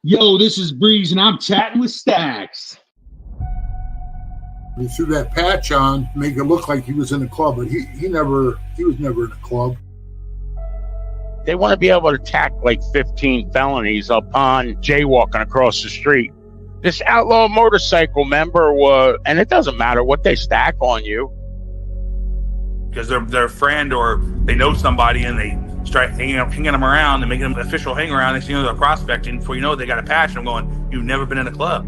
Yo, this is Breeze, and I'm chatting with Staxx. He threw that patch on, make it look like he was in a club, but he was never in a club. They want to be able to tack like 15 felonies upon jaywalking across the street. This outlaw motorcycle member and it doesn't matter what they stack on you. Because they're a friend or they know somebody and they start hanging them around and making them an official hang around. Next thing you know, they're prospecting. Before you know it, they got a patch and I'm going, you've never been in a club.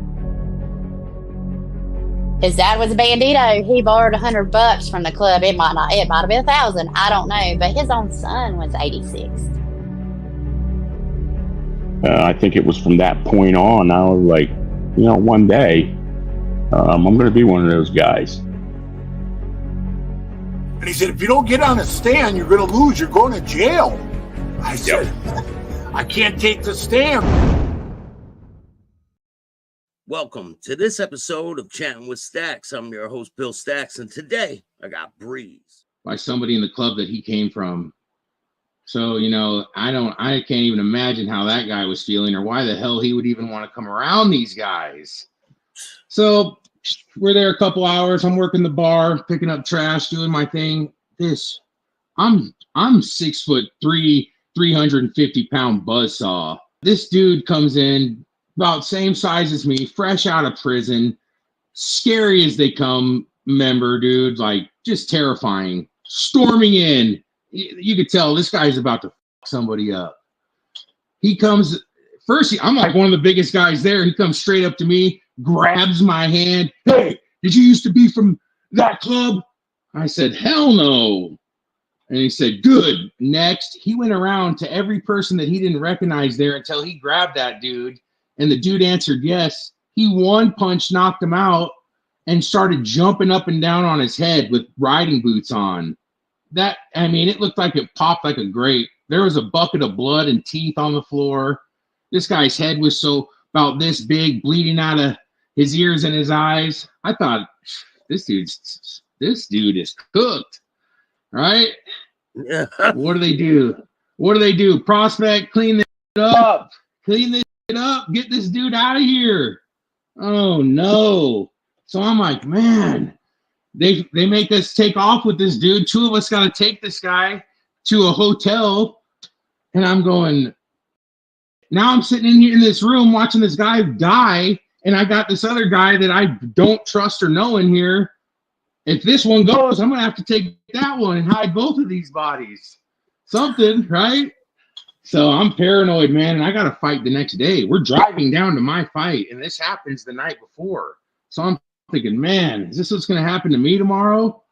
His dad was a bandito. He borrowed $100 from the club. It might have been 1,000. I don't know. But his own son was 86. I think it was from that point on, I was like, one day, I'm going to be one of those guys. And he said, if you don't get on a stand, you're going to lose. You're going to jail. I said, I can't take the stand. Welcome to this episode of Chatting with Staxx. I'm your host, Bill Staxx, and today I got Breeze. By somebody in the club that he came from. So, I can't even imagine how that guy was feeling or why the hell he would even want to come around these guys. So we're there a couple hours. I'm working the bar, picking up trash, doing my thing. I'm 6'3", 350-pound buzzsaw. This dude comes in about same size as me, fresh out of prison, scary as they come member, dude, like just terrifying. Storming in. You could tell this guy's about to fuck somebody up. He comes first. I'm like one of the biggest guys there. He comes straight up to me, grabs my hand. Hey, did you used to be from that club? I said, hell no. And he said, good. Next, he went around to every person that he didn't recognize there until he grabbed that dude. And the dude answered yes. He one punch knocked him out and started jumping up and down on his head with riding boots on. It looked like it popped like a grape. There was a bucket of blood and teeth on the floor. This guy's head was about this big, bleeding out of his ears and his eyes. I thought, this dude is cooked, right? Yeah. What do they do? Prospect, clean this up. Clean this up. Get this dude out of here. Oh, no. So I'm like, man. They make us take off with this dude. Two of us got to take this guy to a hotel. And I'm going, now I'm sitting in here in this room watching this guy die. And I got this other guy that I don't trust or know in here. If this one goes, I'm going to have to take that one and hide both of these bodies. Something, right? So I'm paranoid, man. And I got to fight the next day. We're driving down to my fight. And this happens the night before. So I'm thinking, man, is this what's going to happen to me tomorrow?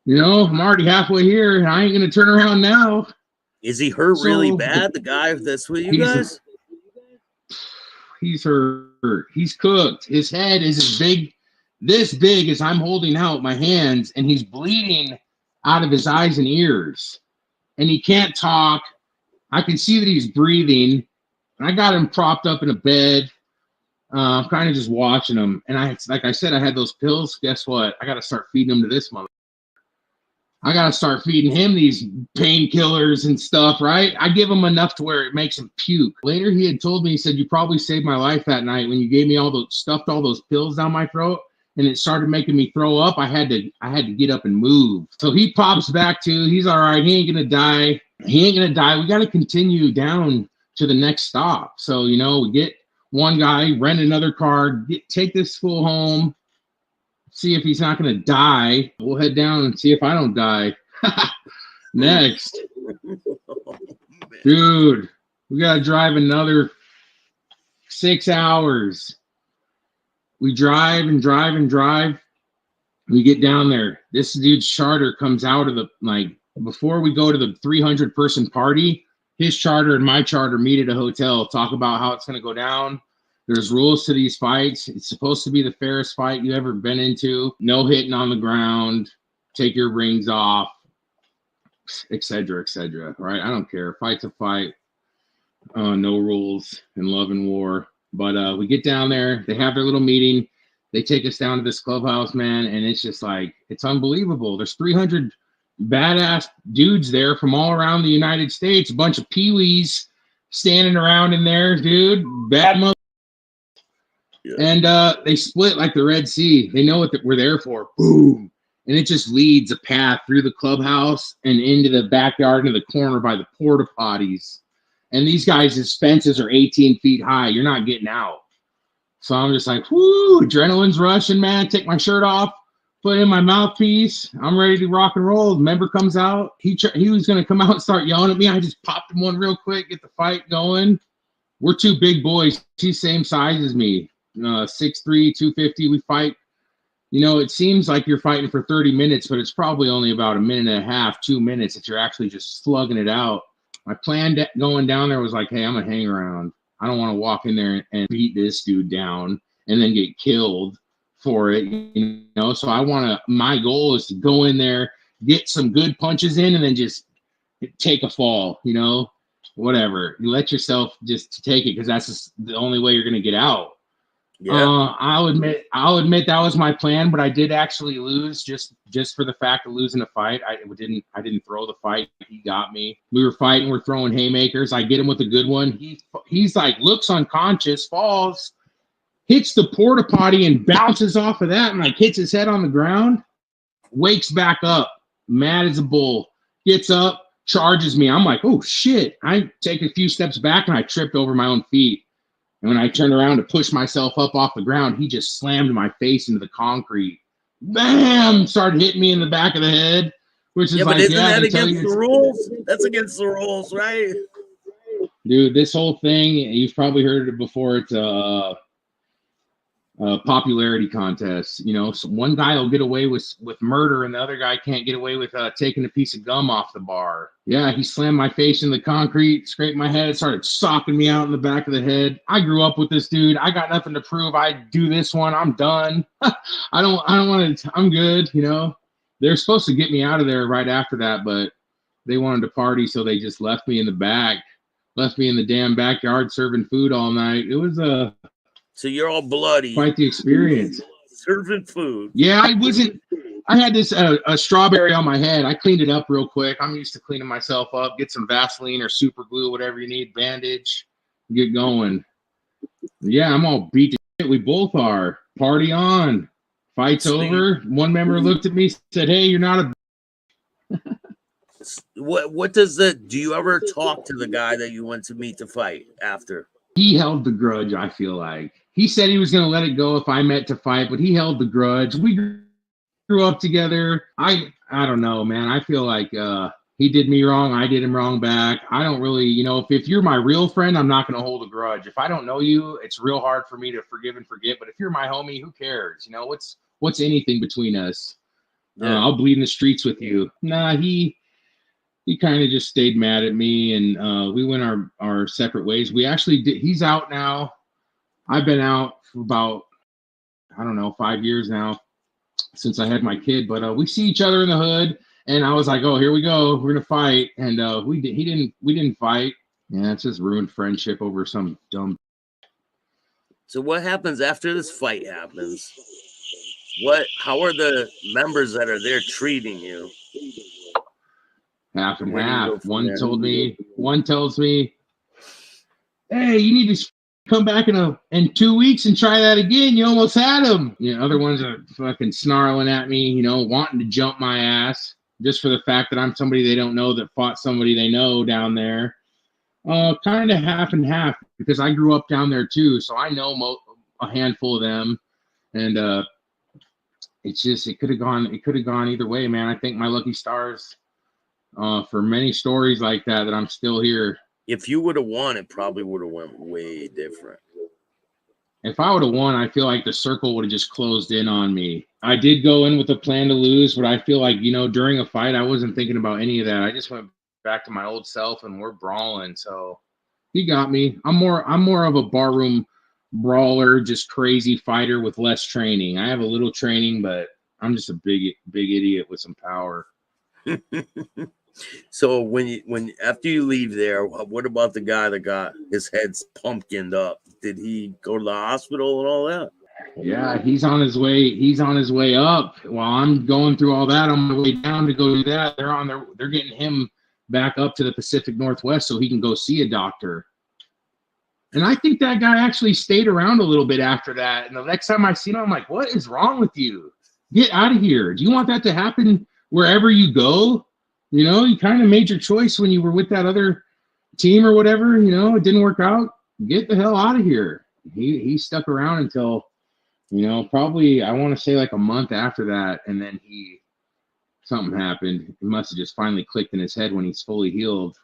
I'm already halfway here, and I ain't going to turn around now. Is he hurt really bad, the guy that's with you guys? He's hurt. He's cooked. His head is this big as I'm holding out my hands, and he's bleeding out of his eyes and ears. And he can't talk. I can see that he's breathing. And I got him propped up in a bed. I'm kind of just watching him. And like I said, I had those pills. Guess what? I got to start feeding them to this mother. I got to start feeding him these painkillers and stuff, right? I give him enough to where it makes him puke. Later, he had told me, he said, you probably saved my life that night when you gave me stuffed all those pills down my throat. And it started making me throw up. I had to get up and move. So he pops back to, he's all right. He ain't going to die. We got to continue down to the next stop. So, we get one guy, rent another car, take this fool home, see if he's not going to die. We'll head down and see if I don't die. Next. Dude, we got to drive another 6 hours. We drive and drive and drive. We get down there. This dude's charter comes out of before we go to the 300-person party, his charter and my charter meet at a hotel, talk about how it's going to go down. There's rules to these fights. It's supposed to be the fairest fight you ever been into. No hitting on the ground. Take your rings off, etc., right? I don't care. Fight's a fight. No rules in love and war. But we get down there. They have their little meeting. They take us down to this clubhouse, man, and it's just like, it's unbelievable. There's 300 badass dudes there from all around the United States, a bunch of peewees standing around in there, dude. Bad mother. Yeah. And they split like the Red Sea. They know what we're there for. Boom. And it just leads a path through the clubhouse and into the backyard, into the corner by the porta potties. And these guys' fences are 18 feet high. You're not getting out. So I'm just like, whoo, adrenaline's rushing, man. Take my shirt off, put in my mouthpiece. I'm ready to rock and roll. The member comes out. He was going to come out and start yelling at me. I just popped him one real quick, get the fight going. We're two big boys. He's same size as me. 6'3", 250. We fight. You know, it seems like you're fighting for 30 minutes, but it's probably only about a minute and a half, 2 minutes that you're actually just slugging it out. My plan going down there was like, hey, I'm going to hang around. I don't want to walk in there and beat this dude down and then get killed for it, you know? So my goal is to go in there, get some good punches in, and then just take a fall, you know? Whatever. You let yourself just take it because that's just the only way you're going to get out. Yeah. I'll admit that was my plan, but I did actually lose just for the fact of losing a fight. I didn't throw the fight. He got me. We were fighting. We're throwing haymakers. I get him with a good one. He's like looks unconscious, falls, hits the porta potty and bounces off of that and like hits his head on the ground. Wakes back up, mad as a bull. Gets up, charges me. I'm like, oh shit! I take a few steps back and I tripped over my own feet. And when I turned around to push myself up off the ground, he just slammed my face into the concrete. Bam! Started hitting me in the back of the head, which is but isn't that against the rules? That's against the rules, right? Dude, this whole thing, you've probably heard it before. It's a popularity contest. You know, so one guy will get away with murder and the other guy can't get away with taking a piece of gum off the bar. Yeah, he slammed my face in the concrete, scraped my head, started socking me out in the back of the head. I grew up with this dude. I got nothing to prove. I do this one. I'm done. I don't want to. I'm good. You know, they're supposed to get me out of there right after that, but they wanted to party, so they just left me in the back, left me in the damn backyard serving food all night. It was So you're all bloody. Quite the experience. Serving food. Yeah, I had this a strawberry on my head. I cleaned it up real quick. I'm used to cleaning myself up. Get some Vaseline or super glue, whatever you need, bandage, get going. Yeah, I'm all beat to shit. We both are. Party on. Fight's over. One member looked at me, said, hey, you're not a... What does do you ever talk to the guy that you went to meet to fight after? He held the grudge, I feel like. He said he was going to let it go if I met to fight, but he held the grudge. We grew up together. I don't know, man. I feel like he did me wrong. I did him wrong back. I don't really, you know, if you're my real friend, I'm not going to hold a grudge. If I don't know you, it's real hard for me to forgive and forget. But if you're my homie, who cares? You know, what's anything between us? Yeah. I'll bleed in the streets with you. Nah, he kind of just stayed mad at me, and we went our separate ways. We actually did. He's out now. I've been out for about, I don't know, 5 years now since I had my kid, but we see each other in the hood, and I was like, oh, here we go. We're going to fight. And we didn't fight. Yeah, it's just ruined friendship over some dumb. So what happens after this fight happens? How are the members that are there treating you? Half and half. One tells me, hey, you need to come back in 2 weeks and try that again. You almost had him. You know, other ones are fucking snarling at me, you know, wanting to jump my ass just for the fact that I'm somebody they don't know that fought somebody they know down there. Kind of half and half, because I grew up down there too, so I know a handful of them, and it's just it could have gone either way, man. I think my lucky stars. For many stories like that I'm still here. If you would have won, it probably would have went way different. If I would have won, I feel like the circle would have just closed in on me. I did go in with a plan to lose, but I feel like, you know, during a fight, I wasn't thinking about any of that. I just went back to my old self, and we're brawling. So he got me. I'm more of a barroom brawler, just crazy fighter with less training. I have a little training, but I'm just a big idiot with some power. So when after you leave there, what about the guy that got his head pumpkined up? Did he go to the hospital and all that? Yeah, he's on his way up. While I'm going through all that, on my way down to go do that, they're getting him back up to the Pacific Northwest so he can go see a doctor. And I think that guy actually stayed around a little bit after that. And the next time I seen him, I'm like, what is wrong with you? Get out of here. Do you want that to happen wherever you go? You know, you kind of made your choice when you were with that other team or whatever. You know, it didn't work out. Get the hell out of here. He stuck around until, you know, probably I want to say like a month after that. And then something happened. It must have just finally clicked in his head when he's fully healed.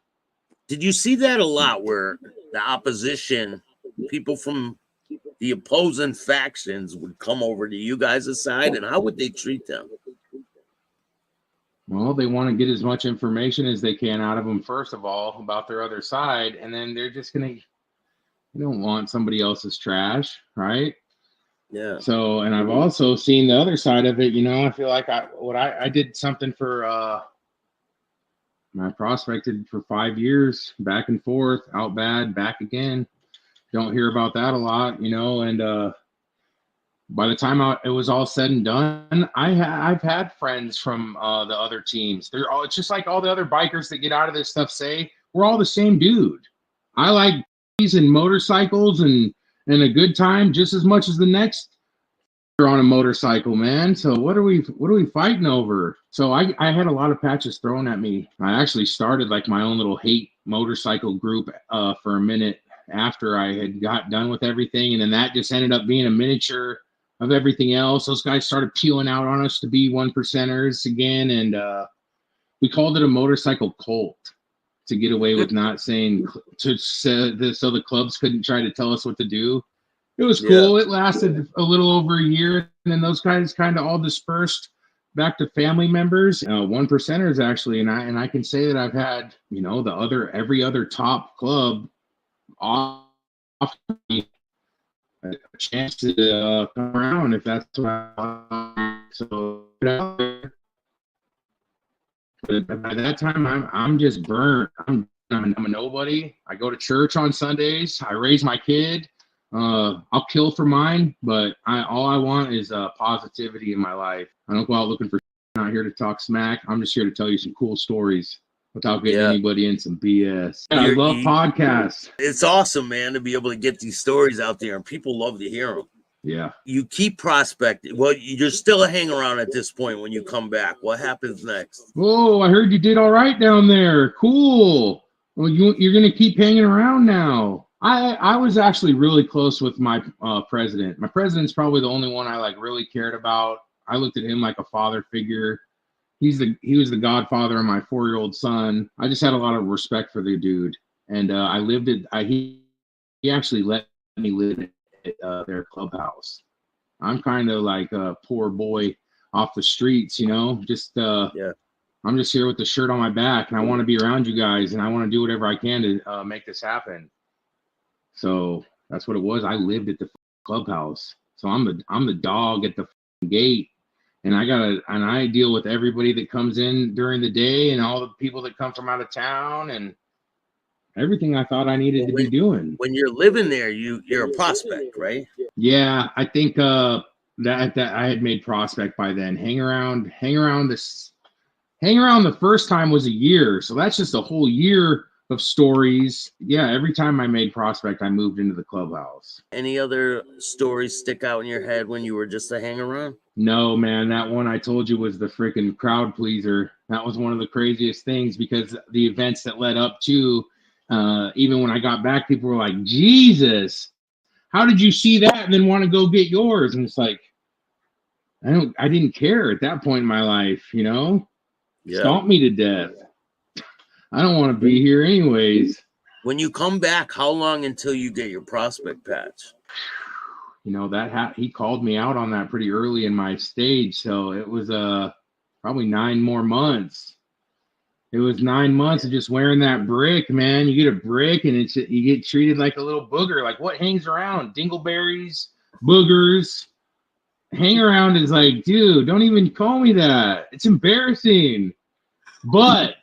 Did you see that a lot where the opposition, people from the opposing factions would come over to you guys' side, and how would they treat them? Well, they want to get as much information as they can out of them, first of all, about their other side, and then they're just going to, you don't want somebody else's trash, right? Yeah. So, and I've also seen the other side of it, you know. I feel like I did something for, I prospected for 5 years, back and forth, out bad, back again. Don't hear about that a lot, you know, and by the time it was all said and done, I've had friends from the other teams. They're all, it's just like all the other bikers that get out of this stuff say, we're all the same dude. I like these and motorcycles and a good time just as much as the next on a motorcycle, man. So what are we fighting over? So I had a lot of patches thrown at me. I actually started like my own little hate motorcycle group for a minute after I had got done with everything, and then that just ended up being a miniature of everything else. Those guys started peeling out on us to be 1%ers again, and we called it a motorcycle cult to get away with not saying so the clubs couldn't try to tell us what to do. It was cool. Yeah. It lasted a little over a year, and then those guys kind of all dispersed back to family members, 1%ers actually, and I can say that I've had, you know, every other top club offer me a chance to come around if that's what I so. But by that time, I'm just burnt. I'm a nobody. I go to church on Sundays. I raise my kid. I'll kill for mine, but all I want is positivity in my life. I don't go out looking for. I'm not here to talk smack. I'm just here to tell you some cool stories without getting anybody in some BS. Yeah, I love podcasts. It's awesome, man, to be able to get these stories out there, and people love to hear them. Yeah. You keep prospecting. Well, you're still a hang around at this point when you come back. What happens next? Oh, I heard you did all right down there. Cool. Well, you're going to keep hanging around now. I was actually really close with my president. My president's probably the only one I like really cared about. I looked at him like a father figure. He was the godfather of my 4-year-old son. I just had a lot of respect for the dude, and I lived it. He actually let me live at their clubhouse. I'm kind of like a poor boy off the streets, you know. Just I'm just here with the shirt on my back, and I want to be around you guys, and I want to do whatever I can to make this happen. So that's what it was. I lived at the clubhouse, so I'm the dog at the gate, and I deal with everybody that comes in during the day and all the people that come from out of town and everything I thought I needed to be doing. When you're living there, you're a prospect, right? Yeah, I think that I had made prospect by then. Hang around the first time was a year, so that's just a whole year of stories. Yeah, every time I made prospect, I moved into the clubhouse. Any other stories stick out in your head when you were just a hang around? No, man, that one I told you was the freaking crowd pleaser. That was one of the craziest things, because the events that led up to, even when I got back, people were like, Jesus, how did you see that and then want to go get yours? And it's like, I didn't care at that point in my life, you know? Yeah. Stomp me to death. I don't want to be here anyways. When you come back, how long until you get your prospect patch? You know, he called me out on that pretty early in my stage, so it was probably 9 more months. It was 9 months of just wearing that brick, man. You get a brick and you get treated like a little booger. Like, what hangs around? Dingleberries, boogers. Hang around is like, dude, don't even call me that. It's embarrassing. But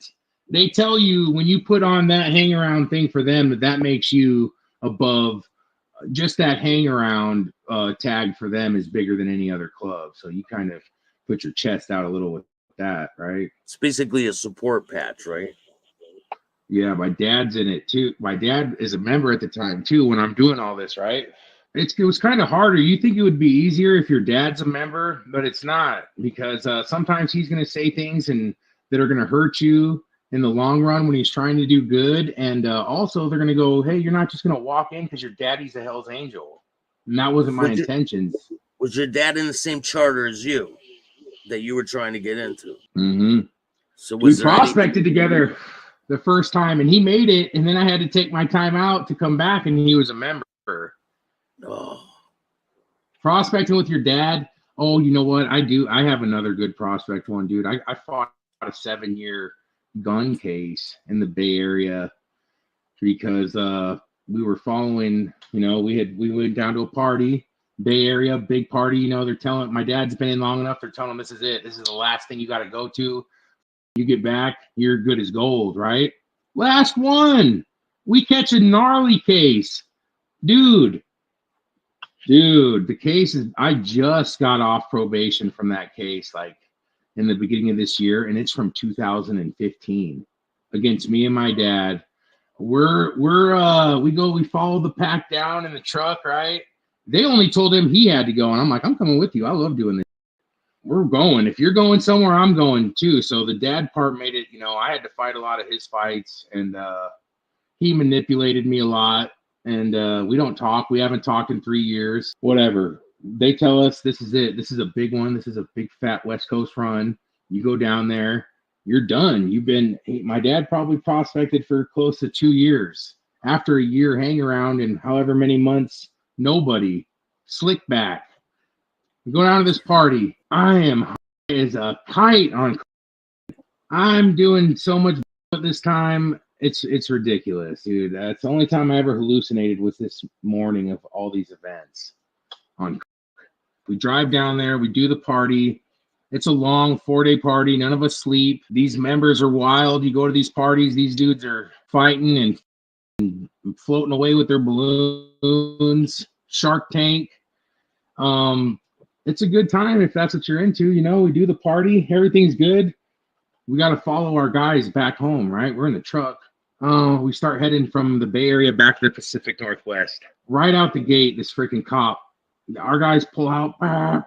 they tell you when you put on that hang around thing for them, that makes you above. Just that hang around tag for them is bigger than any other club. So you kind of put your chest out a little with that, right? It's basically a support patch, right? Yeah, my dad's in it too. My dad is a member at the time too when I'm doing all this, right? It was kind of harder. You think it would be easier if your dad's a member, but it's not because sometimes he's going to say things and that are going to hurt you in the long run when he's trying to do good. And also, they're going to go, "Hey, you're not just going to walk in because your daddy's a Hell's Angel." And that wasn't my intentions. Was your dad in the same charter as you that you were trying to get into? Mm-hmm. So we prospected together the first time, and he made it. And then I had to take my time out to come back, and he was a member. Oh. Prospecting with your dad. Oh, you know what? I have another good prospect one, dude. I fought a 7-year gun case in the Bay Area because we were following, we went down to a party, Bay Area, big party, they're telling, my dad's been in long enough, they're telling him this is it. This is the last thing you got to go to. You get back, you're good as gold, right? Last one. We catch a gnarly case. Dude, the case is, I just got off probation from that case, like in the beginning of this year, and it's from 2015 against me and my dad. We follow the pack down in the truck, right? They only told him he had to go, and I'm like, I'm coming with you. I love doing this. We're going. If you're going somewhere, I'm going too. So the dad part made it, I had to fight a lot of his fights, and he manipulated me a lot. And we don't talk. We haven't talked in 3 years. Whatever. They tell us this is it. This is a big one. This is a big fat West Coast run. You go down there, you're done. My dad probably prospected for close to 2 years. After a year hang around and however many months, nobody. Slick back. We go down to this party. I am high as a kite on. I'm doing so much this time. It's ridiculous, dude. That's the only time I ever hallucinated was this morning of all these events. We drive down there, we do the party. It's a long 4-day party. None of us sleep. These members are wild. You go to these parties, these dudes are fighting and floating away with their balloons. Shark Tank. It's a good time if that's what you're into. We do the party. Everything's good. We got to follow our guys back home, right? We're in the truck. We start heading from the Bay Area back to the Pacific Northwest. Right out the gate, this freaking cop. Our guys pull out. A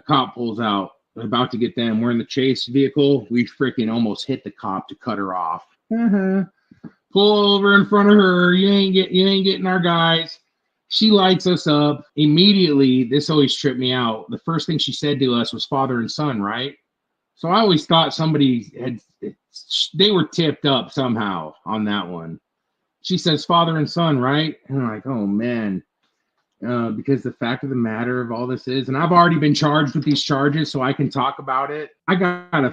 cop pulls out. We're about to get them. We're in the chase vehicle. We freaking almost hit the cop to cut her off. Pull over in front of her. You ain't getting our guys. She lights us up. Immediately, this always tripped me out. The first thing she said to us was father and son, right? So I always thought they were tipped up somehow on that one. She says father and son, right? And I'm like, oh man. Because the fact of the matter of all this is, and I've already been charged with these charges, so I can talk about it. I got a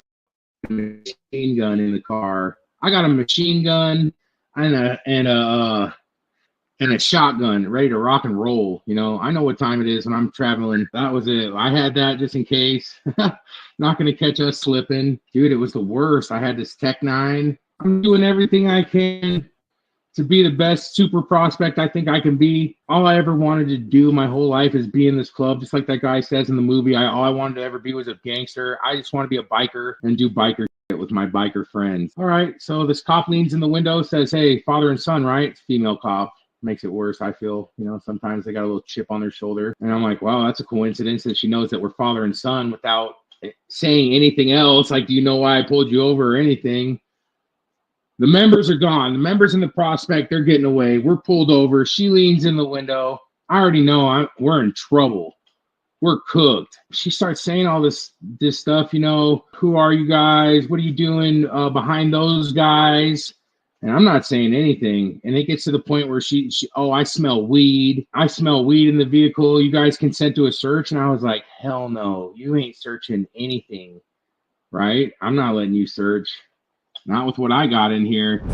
machine gun in the car. I got a machine gun and a shotgun ready to rock and roll. I know what time it is when I'm traveling. That was it. I had that just in case. Not going to catch us slipping. Dude, it was the worst. I had this Tech 9. I'm doing everything I can to be the best super prospect I think I can be. All I ever wanted to do my whole life is be in this club, just like that guy says in the movie. All I wanted to ever be was a gangster. I just want to be a biker and do biker shit with my biker friends. All right, so this cop leans in the window, says, hey, father and son, right? It's female cop. Makes it worse, I feel. Sometimes they got a little chip on their shoulder. And I'm like, wow, that's a coincidence that she knows that we're father and son without saying anything else. Like, do you know why I pulled you over or anything? The members are gone. The members in the prospect, they're getting away. We're pulled over. She leans in the window. I already know we're in trouble. We're cooked. She starts saying all this stuff, who are you guys? What are you doing behind those guys? And I'm not saying anything. And it gets to the point where she I smell weed. I smell weed in the vehicle. You guys consent to a search? And I was like, hell no. You ain't searching anything, right? I'm not letting you search. Not with what I got in here.